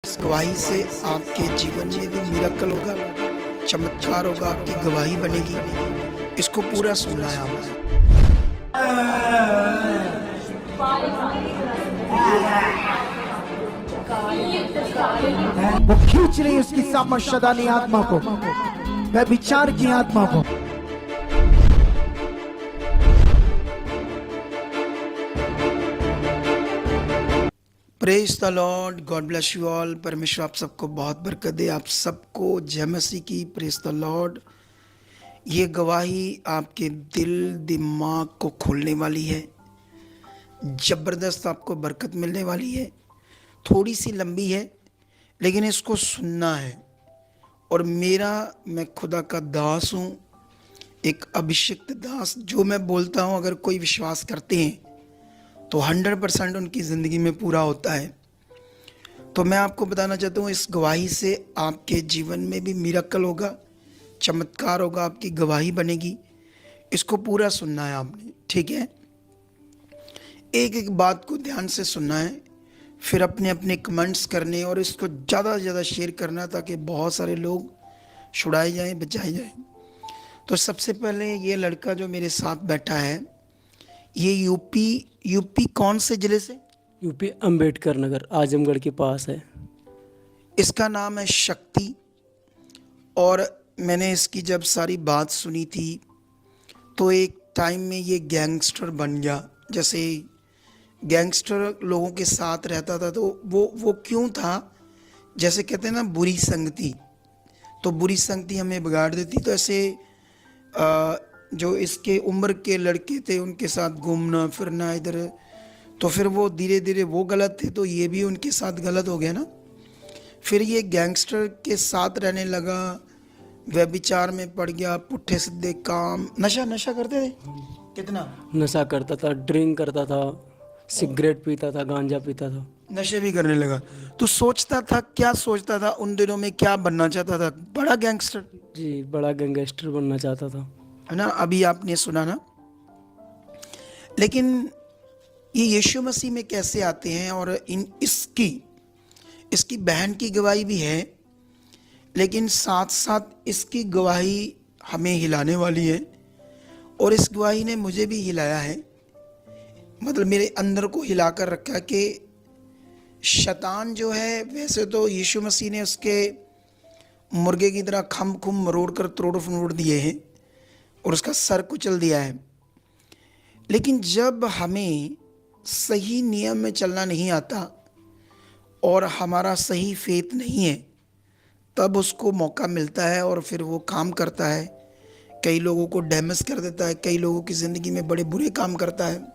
इस गवाही से आपके जीवन में भी मिरेकल होगा, चमत्कार होगा, आपकी गवाही बनेगी। इसको पूरा सुनना है आपने। वो खींच रही उसकी सामर्शदानी आत्मा को, वह विचार की आत्मा को। Praise the Lord, God bless you all. परमेश्वर आप सबको बहुत बरकत दे। आप सबको जय मसीह की। Praise the Lord. ये गवाही आपके दिल दिमाग को खोलने वाली है, ज़बरदस्त आपको बरकत मिलने वाली है। थोड़ी सी लंबी है लेकिन इसको सुनना है। और मैं खुदा का दास हूँ, एक अभिषिक्त दास। जो मैं बोलता हूँ अगर कोई विश्वास करते हैं तो 100% उनकी ज़िंदगी में पूरा होता है। तो मैं आपको बताना चाहता हूँ, इस गवाही से आपके जीवन में भी मिरेकल होगा, चमत्कार होगा, आपकी गवाही बनेगी। इसको पूरा सुनना है आपने, ठीक है? एक एक बात को ध्यान से सुनना है, फिर अपने अपने कमेंट्स करने और इसको ज़्यादा से ज़्यादा शेयर करना ताकि बहुत सारे लोग छुड़ाए जाएं, बचाए जाएं। तो सबसे पहले ये लड़का जो मेरे साथ बैठा है, ये यूपी कौन से ज़िले से? यूपी अंबेडकर नगर आजमगढ़ के पास है। इसका नाम है शक्ति। और मैंने इसकी जब सारी बात सुनी थी तो एक टाइम में ये गैंगस्टर बन गया। जैसे गैंगस्टर लोगों के साथ रहता था तो वो क्यों था? जैसे कहते हैं ना, बुरी संगति। तो बुरी संगति हमें बिगाड़ देती। तो ऐसे जो इसके उम्र के लड़के थे उनके साथ घूमना फिरना इधर, तो फिर वो धीरे धीरे वो गलत थे तो ये भी उनके साथ गलत हो गया ना। फिर ये गैंगस्टर के साथ रहने लगा, व्यभिचार में पड़ गया, पुट्ठे सीधे काम, नशा करते थे। कितना नशा करता था, ड्रिंक करता था, सिगरेट पीता था, गांजा पीता था। नशे भी करने लगा। तो सोचता था, क्या सोचता था उन दिनों में, क्या बनना चाहता था? बड़ा गैंगस्टर, जी, बड़ा गैंगस्टर बनना चाहता था। है ना? अभी आपने सुना ना। लेकिन ये यीशु मसीह में कैसे आते हैं? और इसकी बहन की गवाही भी है, लेकिन साथ साथ इसकी गवाही हमें हिलाने वाली है। और इस गवाही ने मुझे भी हिलाया है, मतलब मेरे अंदर को हिला कर रखा कि शैतान जो है, वैसे तो यीशु मसीह ने उसके मुर्गे की तरह खम खुम मरोड़ कर तोड़ फरोड़ दिए हैं और उसका सर कुचल दिया है। लेकिन जब हमें सही नियम में चलना नहीं आता और हमारा सही फेथ नहीं है, तब उसको मौका मिलता है और फिर वो काम करता है। कई लोगों को डैमेज कर देता है, कई लोगों की ज़िंदगी में बड़े बुरे काम करता है।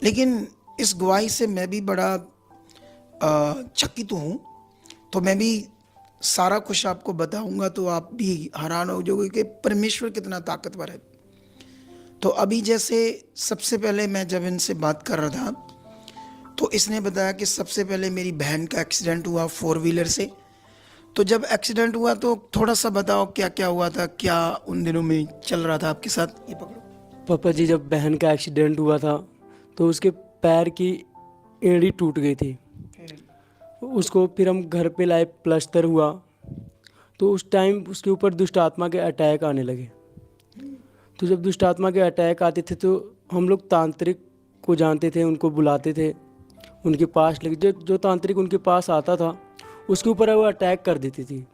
लेकिन इस गवाही से मैं भी बड़ा चकित हूँ। तो मैं भी सारा कुछ आपको बताऊंगा तो आप भी हैरान हो जाओगे कि परमेश्वर कितना ताकतवर है। तो अभी जैसे सबसे पहले मैं जब इनसे बात कर रहा था तो इसने बताया कि सबसे पहले मेरी बहन का एक्सीडेंट हुआ 4 व्हीलर से। तो जब एक्सीडेंट हुआ तो थोड़ा सा बताओ क्या क्या हुआ था, क्या उन दिनों में चल रहा था आपके साथ? ये पकड़ो। पापा जी, जब बहन का एक्सीडेंट हुआ था तो उसके पैर की एड़ी टूट गई थी। उसको फिर हम घर पे लाए, प्लास्टर हुआ। तो उस टाइम उसके ऊपर दुष्ट आत्मा के अटैक आने लगे। तो जब दुष्ट आत्मा के अटैक आते थे तो हम लोग तांत्रिक को जानते थे, उनको बुलाते थे, उनके पास लगे। जो तांत्रिक उनके पास आता था उसके ऊपर वो अटैक कर देती थी,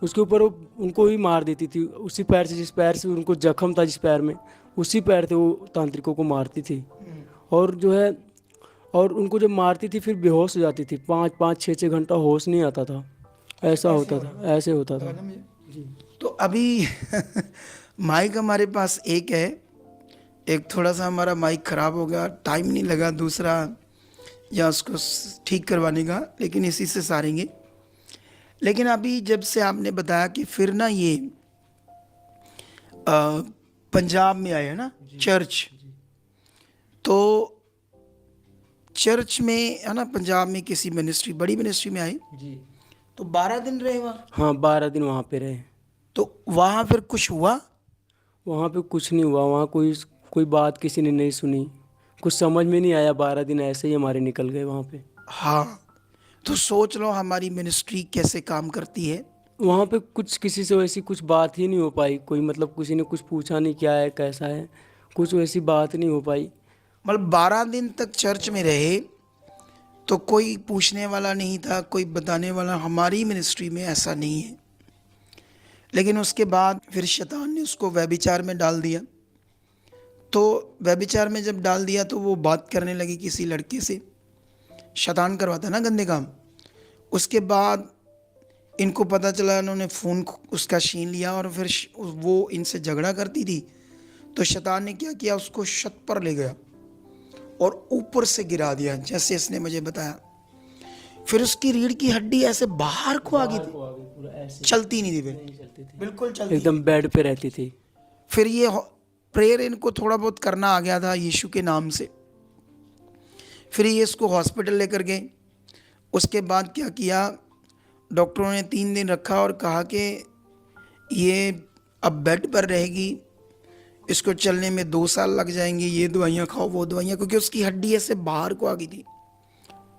उसके ऊपर वो उनको ही मार देती थी। उसी पैर से, जिस पैर से उनको जख्म था जिस पैर में, उसी पैर से वो तांत्रिकों को मारती थी। और जो है, और उनको जब मारती थी फिर बेहोश हो जाती थी। 5-6 घंटा होश नहीं आता था। ऐसा होता था, ऐसे होता था। तो अभी माइक हमारे पास एक है, एक थोड़ा सा हमारा माइक ख़राब हो गया, टाइम नहीं लगा दूसरा या उसको ठीक करवाने का, लेकिन इसी से सारेंगे। लेकिन अभी जब से आपने बताया कि फिर ना ये पंजाब में आए है ना चर्च, तो चर्च में है ना, पंजाब में किसी मिनिस्ट्री, बड़ी मिनिस्ट्री में आए, जी। तो 12 दिन रहे वहाँ। हाँ, 12 दिन वहाँ पे रहे। तो वहाँ फिर कुछ हुआ? वहाँ पे कुछ नहीं हुआ। वहाँ कोई बात किसी ने नहीं सुनी, कुछ समझ में नहीं आया। 12 दिन ऐसे ही हमारे निकल गए वहाँ पे। हाँ, तो सोच लो हमारी मिनिस्ट्री कैसे काम करती है। वहाँ पे कुछ किसी से वैसी कुछ बात ही नहीं हो पाई, कोई मतलब किसी ने कुछ पूछा नहीं क्या है कैसा है, कुछ वैसी बात नहीं हो पाई। मतलब 12 दिन तक चर्च में रहे तो कोई पूछने वाला नहीं था, कोई बताने वाला। हमारी मिनिस्ट्री में ऐसा नहीं है। लेकिन उसके बाद फिर शैतान ने उसको व्यभिचार में डाल दिया। तो व्यभिचार में जब डाल दिया तो वो बात करने लगी किसी लड़के से। शैतान करवाता ना गंदे काम। उसके बाद इनको पता चला, इन्होंने फ़ोन उसका छीन लिया और फिर वो इनसे झगड़ा करती थी। तो शैतान ने क्या किया, उसको छत पर ले गया और ऊपर से गिरा दिया, जैसे इसने मुझे बताया। फिर उसकी रीढ़ की हड्डी ऐसे बाहर को आ गई थी, पूरा ऐसे चलती नहीं थी, फिर नहीं चलती थी, बिल्कुल चलती। एकदम बेड पे रहती थी। फिर ये प्रेयर इनको थोड़ा बहुत करना आ गया था यीशु के नाम से। फिर ये इसको हॉस्पिटल लेकर गए। उसके बाद क्या किया, डॉक्टरों ने 3 दिन रखा और कहा कि ये अब बेड पर रहेगी, इसको चलने में 2 साल लग जाएंगे, ये दवाइयाँ खाओ वो दवाइयाँ, क्योंकि उसकी हड्डी ऐसे बाहर को आ गई थी,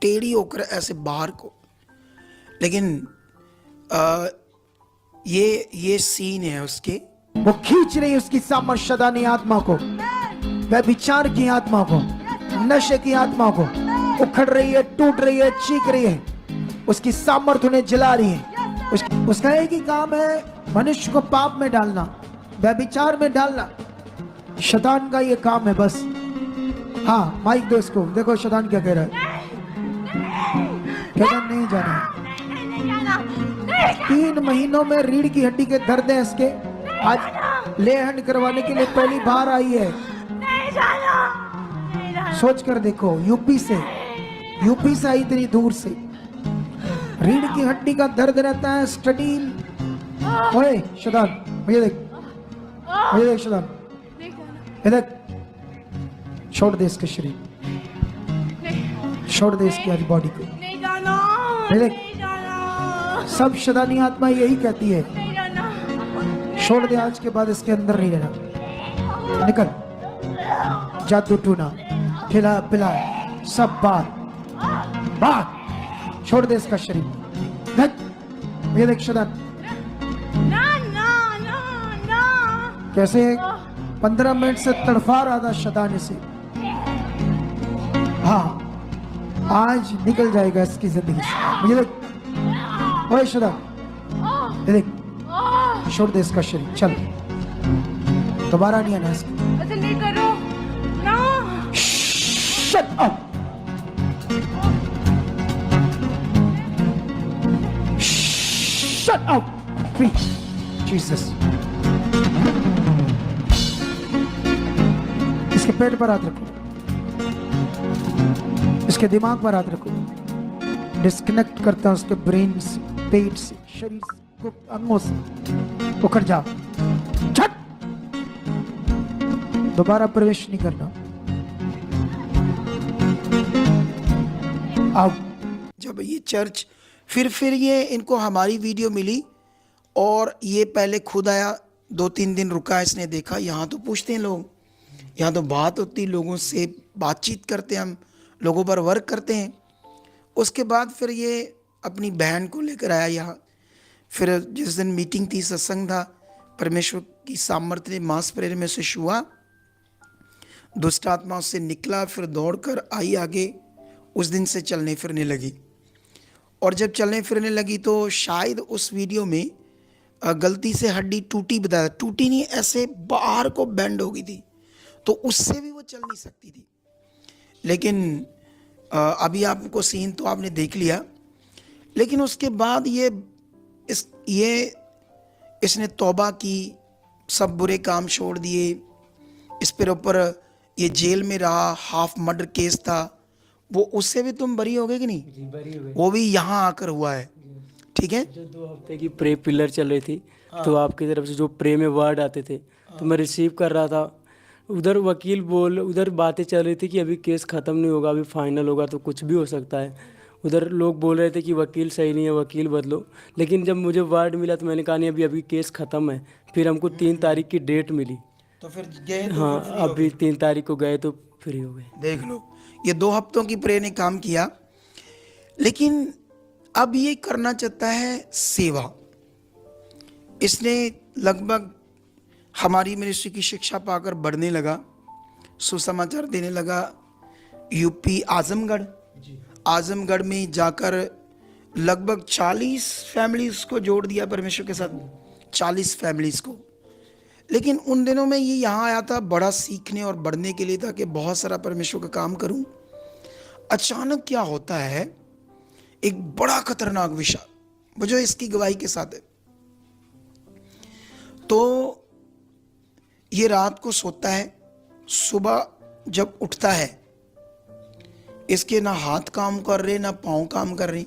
टेढ़ी होकर ऐसे बाहर को। लेकिन ये सीन है उसके। वो खींच रही है उसकी सामर्थ्यदानी आत्मा को, व्यभिचार की आत्मा को, नशे की आत्मा को। उखड़ रही है, टूट रही है, चीख रही है। उसकी सामर्थ्य उन्हें जला रही है। उसका एक ही काम है, मनुष्य को पाप में डालना, व्यभिचार में डालना। शैतान का ये काम है बस। हाँ, माइक दो इसको, देखो शैतान क्या कह रहा है। कहता नहीं जाना। 3 महीनों में रीढ़ की हड्डी के दर्द है इसके। आज लेहन करवाने के लिए पहली बार आई है। सोच कर देखो, यूपी से आई इतनी दूर से। रीढ़ की हड्डी का दर्द रहता है, स्टडील। ओए शैतान, मुझे देख शैतान, ये देख। छोड़ दे इसके शरीर, छोड़ दे इसकी आज बॉडी को। ये देख, सब शैतानी आत्मा यही कहती है, छोड़ दे, आज के बाद इसके अंदर नहीं रहना। निकल, जादू टूना, खिला पिला, सब बात छोड़ दे इसका शरीर। देख, ये देख शैतान कैसे 15 मिनट से तड़फा रहा था शैतान इसे। हाँ, आज निकल जाएगा इसकी जिंदगी से। मुझे देख, ओए शैतान, ये देख, छोड़ दे इसका शरीर, चल, दोबारा नहीं आना इसको। ऐसे नहीं करो ना। Shut up! Shut up! Preach, Jesus. इसके पेट पर हाथ रखो, इसके दिमाग पर हाथ रखो। डिस्कनेक्ट करता हूं उसके ब्रेन से, पेट से, शरीर से, अंगों से। उखड़ जा, छट, दोबारा प्रवेश नहीं करना। आओ। जब ये चर्च फिर ये इनको हमारी वीडियो मिली और ये पहले खुद आया, 2-3 दिन रुका, इसने देखा यहाँ तो पूछते हैं लोग, यहाँ तो बात होती, लोगों से बातचीत करते हैं, हम लोगों पर वर्क करते हैं। उसके बाद फिर ये अपनी बहन को लेकर आया यहाँ। फिर जिस दिन मीटिंग थी, सत्संग था, परमेश्वर की सामर्थ्य ने मास प्रेयर में से छुआ, दुष्ट आत्मा उससे निकला, फिर दौड़कर आई आगे। उस दिन से चलने फिरने लगी। और जब चलने फिरने लगी तो शायद उस वीडियो में गलती से हड्डी टूटी बताया, टूटी नहीं, ऐसे बाहर को बेंड हो गई थी, तो उससे भी वो चल नहीं सकती थी। लेकिन अभी आपको सीन तो आपने देख लिया। लेकिन उसके बाद इसने तौबा की, सब बुरे काम छोड़ दिए। इस पर ऊपर ये जेल में रहा, हाफ मर्डर केस था, वो उससे भी तुम बरी हो गए कि नहीं? जी, बरी हो गई। वो भी यहाँ आकर हुआ है, ठीक है। जो 2 हफ्ते की प्रे पिलर चल रही थी, तो आपकी तरफ से जो प्रे में वर्ड आते थे, तो मैं रिसीव कर रहा था। उधर उधर बातें चल रही थी कि अभी केस ख़त्म नहीं होगा, अभी फाइनल होगा, तो कुछ भी हो सकता है। उधर लोग बोल रहे थे कि वकील सही नहीं है, वकील बदलो। लेकिन जब मुझे वर्ड मिला तो मैंने कहा नहीं, अभी केस ख़त्म है। फिर हमको 3 तारीख की डेट मिली, तो फिर गए तो हाँ, फिर free हो अभी 3 तारीख को गए तो फ्री हो गए। गए। देख लो, ये 2 हफ्तों की प्रे ने काम किया। लेकिन अब ये करना चाहता है सेवा। इसने लगभग हमारी मिनिस्ट्री की शिक्षा पाकर बढ़ने लगा, सुसमाचार देने लगा। यूपी आजमगढ़ में जाकर लगभग 40 फैमिलीज को जोड़ दिया परमेश्वर के साथ, 40 फैमिलीज को। लेकिन उन दिनों में ये यहाँ आया था बड़ा सीखने और बढ़ने के लिए था कि बहुत सारा परमेश्वर का काम करूं। अचानक क्या होता है, एक बड़ा खतरनाक विषय वो जो इसकी गवाही के साथ है। तो ये रात को सोता है, सुबह जब उठता है इसके ना हाथ काम कर रहे ना पांव काम कर रहे।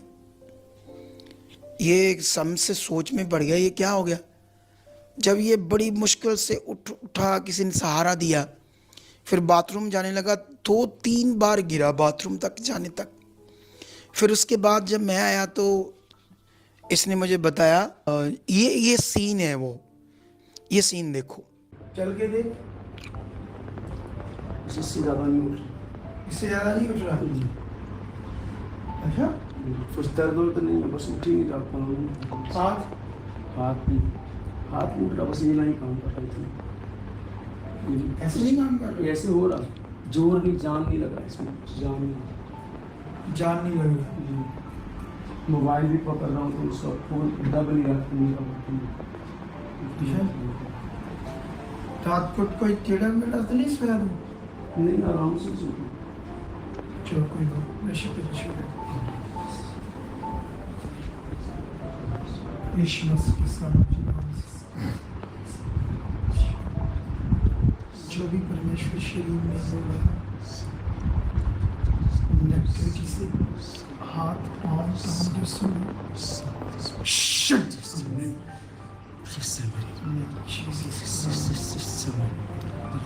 ये सम से सोच में पड़ गया, ये क्या हो गया। जब ये बड़ी मुश्किल से उठा, किसी ने सहारा दिया, फिर बाथरूम जाने लगा, 2-3 बार गिरा बाथरूम तक जाने तक। फिर उसके बाद जब मैं आया तो इसने मुझे बताया ये सीन है, वो ये सीन देखो, चल के देख। इससे ज़्यादा नहीं उठ इससे ज़्यादा नहीं उठ रहा। अच्छा, कुछ दर्द वर्द नहीं है, बस उठ ही नहीं जाता हूँ। हाथ नहीं उठ रहा, बस ये नहीं काम कर रहा इतना। ऐसे नहीं काम कर रहा, ऐसे हो रहा, जोर नहीं, जान नहीं लग रहा इसमें, जान नहीं लग रहा। मोबाइल भी पकड़ रहा हूँ तो उसका फोन डबल ही रखते नहीं। रात को कोई टेढ़ा मेढ़ा तो नहीं सोया तुम? नहीं, आराम से सोता। चलो कोई बात नहीं, शुक्र यीशु मसीह के नाम से जो भी परमेश्वर शरीर में हो रहा नेगेटिविटी से हाथ पांव टांग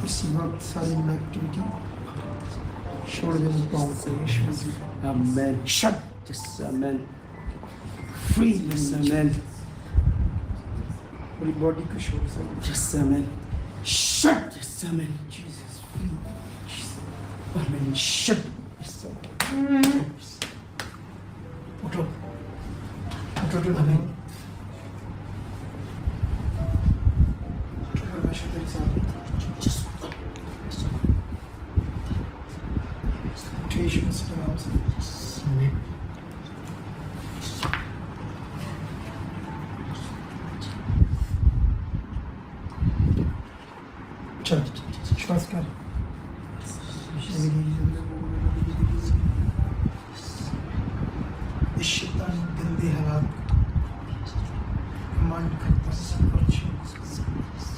इसी वक्त सारी नेगेटिविटी छोड़ देने पाओ से यीशु मसीह। आमेन। शट आमेन। फ्री आमेन। पूरी बॉडी को छोड़ सकते। Amen. Shut amen. Jesus free. Amen. Shut उठो उठो उठो आमेन। परमेश्वर तेरे साथ है। उठो यीशु मसीह के नाम से। चल श्वास कर। इस शैतान गंदे हालात कमांड करता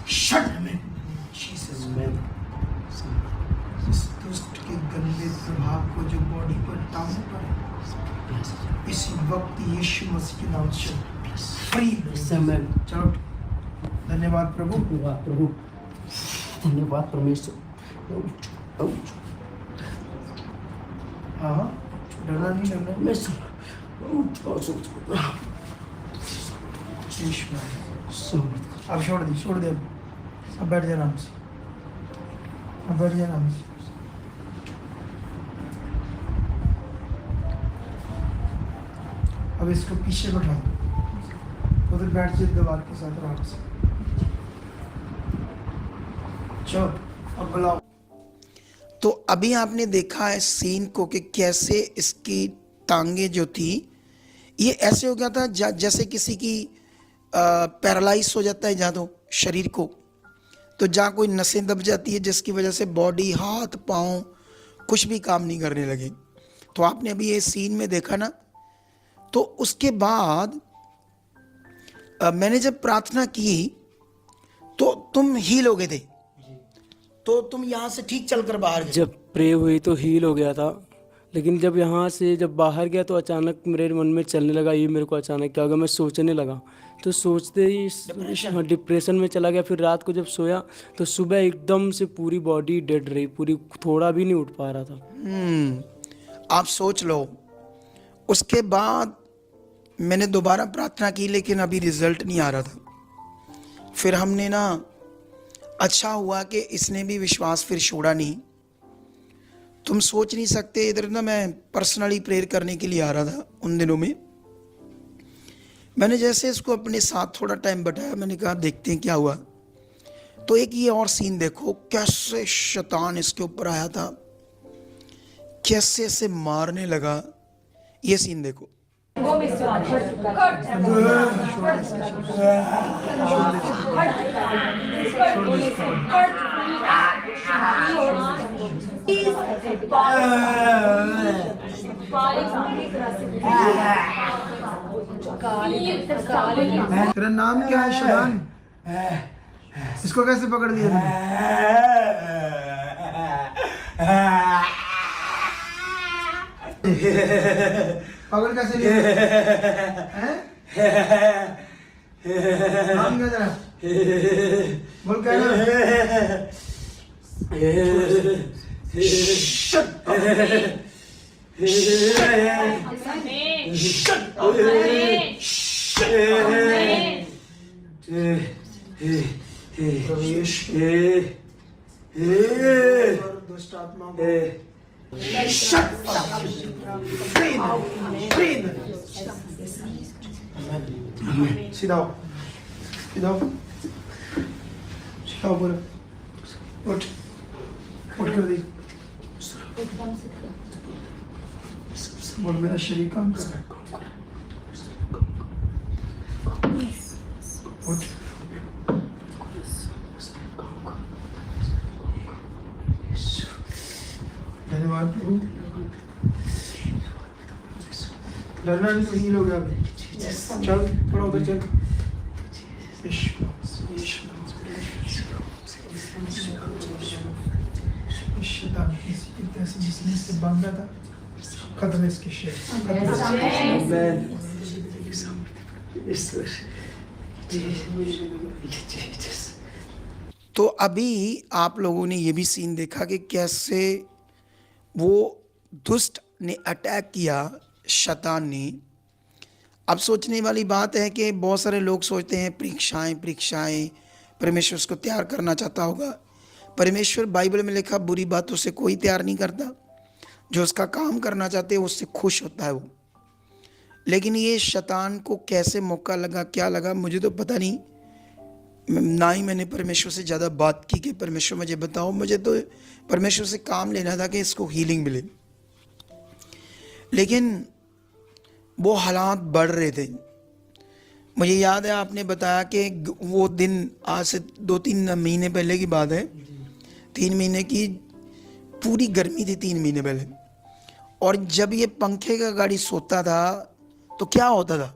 शट में जीसस आमेन। इस दुष्ट के गंदे प्रभाव को जो बॉडी पर टांगने पर इसी वक्त यीशु मसीह के नाम से फ्री। आमेन। चलो धन्यवाद प्रभु। धन्यवाद प्रभु, धन्यवाद परमेश्वर। हाँ डरना नहीं, डरना मैं सुन यीशु अब छोड़ दे अब बैठ जा आराम से, अब बैठ जा आराम से। अब इसको पीछे बैठा दो, उधर बैठ जाए दीवार के साथ आराम से। चलो अब बुलाओ। तो अभी आपने देखा है सीन को कि कैसे इसकी टांगे जो थी ये ऐसे हो गया था जैसे किसी की पैरालाइज हो जाता है जहाँ तो शरीर को, तो जहाँ कोई नसें दब जाती है जिसकी वजह से बॉडी, हाथ पाँव कुछ भी काम नहीं करने लगे। तो आपने अभी ये सीन में देखा ना। तो उसके बाद मैंने जब प्रार्थना की तो तुम हील हो गए थे, तो तुम यहाँ से ठीक चलकर बाहर गए। जब प्रे हुई तो हील हो गया था, लेकिन जब यहाँ से जब बाहर गया तो अचानक मेरे मन में चलने लगा ये मेरे को अचानक क्या होगा। मैं सोचने लगा तो सोचते ही डिप्रेशन में चला गया। फिर रात को जब सोया तो सुबह एकदम से पूरी बॉडी डेड रही, पूरी थोड़ा भी नहीं उठ पा रहा था। आप सोच लो। उसके बाद मैंने दोबारा प्रार्थना की लेकिन अभी रिजल्ट नहीं आ रहा था। फिर हमने ना, अच्छा हुआ कि इसने भी विश्वास फिर छोड़ा नहीं। तुम सोच नहीं सकते, इधर ना मैं पर्सनली प्रेयर करने के लिए आ रहा था उन दिनों में। मैंने जैसे इसको अपने साथ थोड़ा टाइम बिताया, मैंने कहा देखते हैं क्या हुआ। तो एक ये और सीन देखो, कैसे शैतान इसके ऊपर आया था, कैसे इसे मारने लगा। ये सीन देखो। तेरा नाम क्या है शैतान? इसको कैसे पकड़ लिया तूने? पकड़ कैसे लिया? हैं? नाम क्या तेरा? बोल क्या नाम? प्रवेश दुष्ट आत्मा को सीधा हो, सीधा हो, सीधा हो पूरा। उठ, उठ कर दी। बोल मेरा शरीर काम कर रहा है। उठ। धन्यवाद प्रभु। डरना नहीं, तो हील हो गया अभी। चल थोड़ा उधर चल। शैतान किसी तरह से जिसने इससे बांधा था, खत्म इसके शेर। तो अभी आप लोगों ने ये भी सीन देखा कि कैसे वो दुष्ट ने अटैक किया, शैतान ने। अब सोचने वाली बात है कि बहुत सारे लोग सोचते हैं परीक्षाएं परमेश्वर उसको तैयार करना चाहता होगा। परमेश्वर बाइबल में लिखा बुरी बातों से कोई तैयार नहीं करता, जो उसका काम करना चाहते हैं उससे खुश होता है वो। लेकिन ये शैतान को कैसे मौका लगा, क्या लगा, मुझे तो पता नहीं। ना ही मैंने परमेश्वर से ज़्यादा बात की कि परमेश्वर मुझे बताओ। मुझे तो परमेश्वर से काम लेना था कि इसको हीलिंग मिले। लेकिन वो हालात बढ़ रहे थे। मुझे याद है आपने बताया कि वो दिन आज से 2-3 महीने पहले की बात है, 3 महीने की पूरी गर्मी थी 3 महीने पहले। और जब ये पंखे का गाड़ी सोता था तो क्या होता था?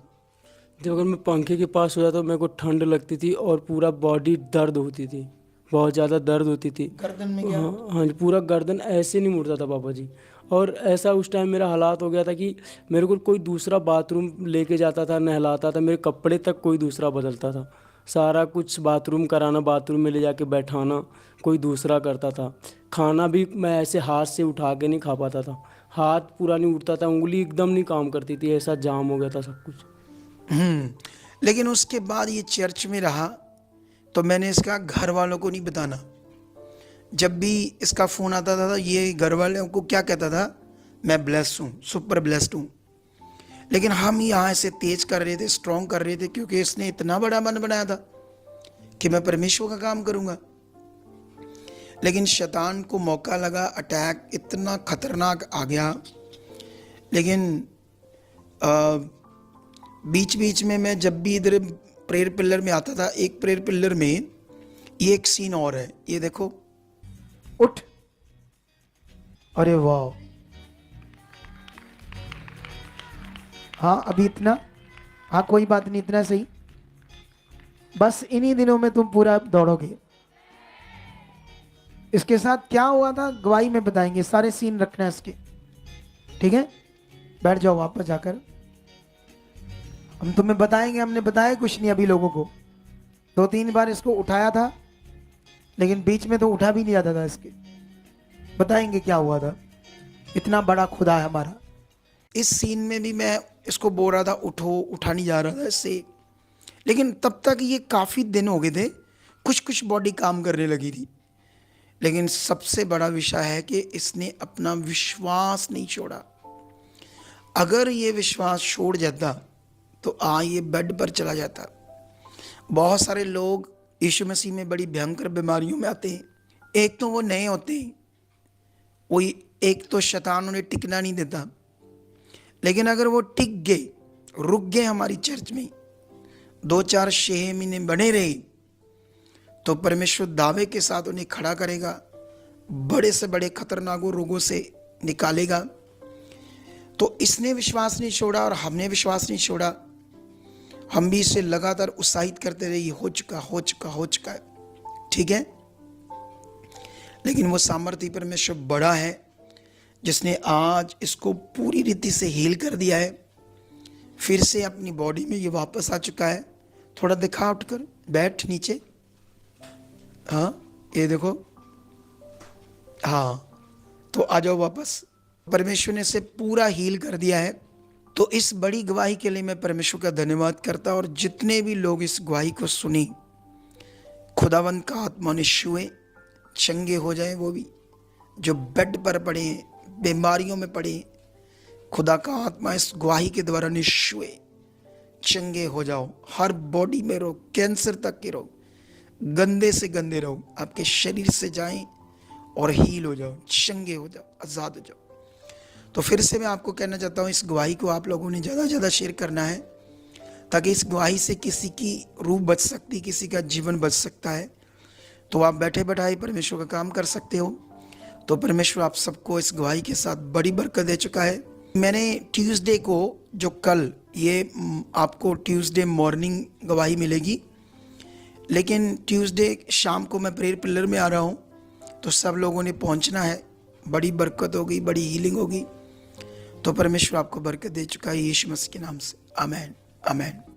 जब अगर मैं पंखे के पास हो जाता तो मेरे को ठंड लगती थी और पूरा बॉडी दर्द होती थी, बहुत ज़्यादा दर्द होती थी। गर्दन में क्या? हाँ हाँ जी, पूरा गर्दन ऐसे नहीं मुड़ता था पापा जी। और ऐसा उस टाइम मेरा हालात हो गया था कि मेरे को कोई दूसरा बाथरूम लेके जाता था, नहलाता था, मेरे कपड़े तक कोई दूसरा बदलता था, सारा कुछ बाथरूम कराना, बाथरूम में ले जाके बैठाना कोई दूसरा करता था। खाना भी मैं ऐसे हाथ से उठा के नहीं खा पाता था, हाथ पूरा नहीं उठता था, उंगली एकदम नहीं काम करती थी, ऐसा जाम हो गया था सब कुछ। लेकिन उसके बाद ये चर्च में रहा तो मैंने इसका घर वालों को नहीं बताना। जब भी इसका फ़ोन आता था ये घर वालों को क्या कहता था, मैं ब्लेस्ड हूँ, सुपर ब्लेस्ड हूँ। लेकिन हम यहाँ इसे तेज कर रहे थे, स्ट्रॉन्ग कर रहे थे, क्योंकि इसने इतना बड़ा मन बनाया था कि मैं परमेश्वर का काम करूँगा। लेकिन शैतान को मौका लगा, अटैक इतना खतरनाक आ गया। लेकिन बीच बीच में मैं जब भी इधर प्रेयर पिलर में आता था, एक प्रेयर पिलर में ये एक सीन और है, ये देखो। उठ। अरे वाह। हाँ अभी इतना, हाँ कोई बात नहीं, इतना सही। बस इन्हीं दिनों में तुम पूरा दौड़ोगे। इसके साथ क्या हुआ था गवाही में बताएंगे, सारे सीन रखना है इसके, ठीक है? बैठ जाओ वापस जाकर, हम तुम्हें बताएंगे। हमने बताया कुछ नहीं अभी लोगों को, 2-3 बार इसको उठाया था, लेकिन बीच में तो उठा भी नहीं जाता था इसके। बताएंगे क्या हुआ था। इतना बड़ा खुदा है हमारा। इस सीन में भी मैं इसको बोल रहा था उठो, उठा नहीं जा रहा था इससे। लेकिन तब तक ये काफ़ी दिन हो गए थे, कुछ कुछ बॉडी काम करने लगी थी। लेकिन सबसे बड़ा विषय है कि इसने अपना विश्वास नहीं छोड़ा। अगर ये विश्वास छोड़ जाता तो ये बेड पर चला जाता। बहुत सारे लोग यीशु मसीह में बड़ी भयंकर बीमारियों में आते हैं। एक तो वो नए होते हैं, वही एक तो शैतान उन्हें टिकना नहीं देता, लेकिन अगर वो टिक गए, रुक गए हमारी चर्च में 2-4 6 महीने बने रहे, तो परमेश्वर दावे के साथ उन्हें खड़ा करेगा, बड़े से बड़े खतरनाक रोगों से निकालेगा। तो इसने विश्वास नहीं छोड़ा और हमने विश्वास नहीं छोड़ा। हम भी इसे लगातार उत्साहित करते रहे, ये हो चुका है, ठीक है। लेकिन वो सामर्थ्य परमेश्वर बड़ा है, जिसने आज इसको पूरी रीति से हील कर दिया है। फिर से अपनी बॉडी में ये वापस आ चुका है। थोड़ा दिखा, उठकर बैठ नीचे। हाँ, ये देखो, हाँ, तो आ जाओ वापस। परमेश्वर ने इसे पूरा हील कर दिया है। तो इस बड़ी गवाही के लिए मैं परमेश्वर का धन्यवाद करता हूँ। और जितने भी लोग इस गवाही को सुनी, खुदावंत का आत्मा ने छुए, चंगे हो जाए। वो भी जो बेड पर पड़े हैं, बीमारियों में पड़े, खुदा का आत्मा इस गवाही के द्वारा ने छुए, चंगे हो जाओ। हर बॉडी में रोग, कैंसर तक के रोग, गंदे से गंदे रोग आपके शरीर से जाएं और हील हो जाओ, चंगे हो जाओ, आज़ाद हो जाओ। तो फिर से मैं आपको कहना चाहता हूँ, इस गवाही को आप लोगों ने ज़्यादा से ज़्यादा शेयर करना है, ताकि इस गवाही से किसी की रूह बच सकती, किसी का जीवन बच सकता है। तो आप बैठे बैठाए परमेश्वर का काम कर सकते हो। तो परमेश्वर आप सबको इस गवाही के साथ बड़ी बरकत दे चुका है। मैंने ट्यूसडे को, जो कल, ये आपको ट्यूसडे मॉर्निंग गवाही मिलेगी, लेकिन ट्यूसडे शाम को मैं प्रेयर पिलर में आ रहा हूँ, तो सब लोगों ने पहुँचना है। बड़ी बरकत होगी, बड़ी हीलिंग होगी। तो परमेश्वर आपको बरकत दे चुका है यीशु मसीह के नाम से। आमीन, आमीन।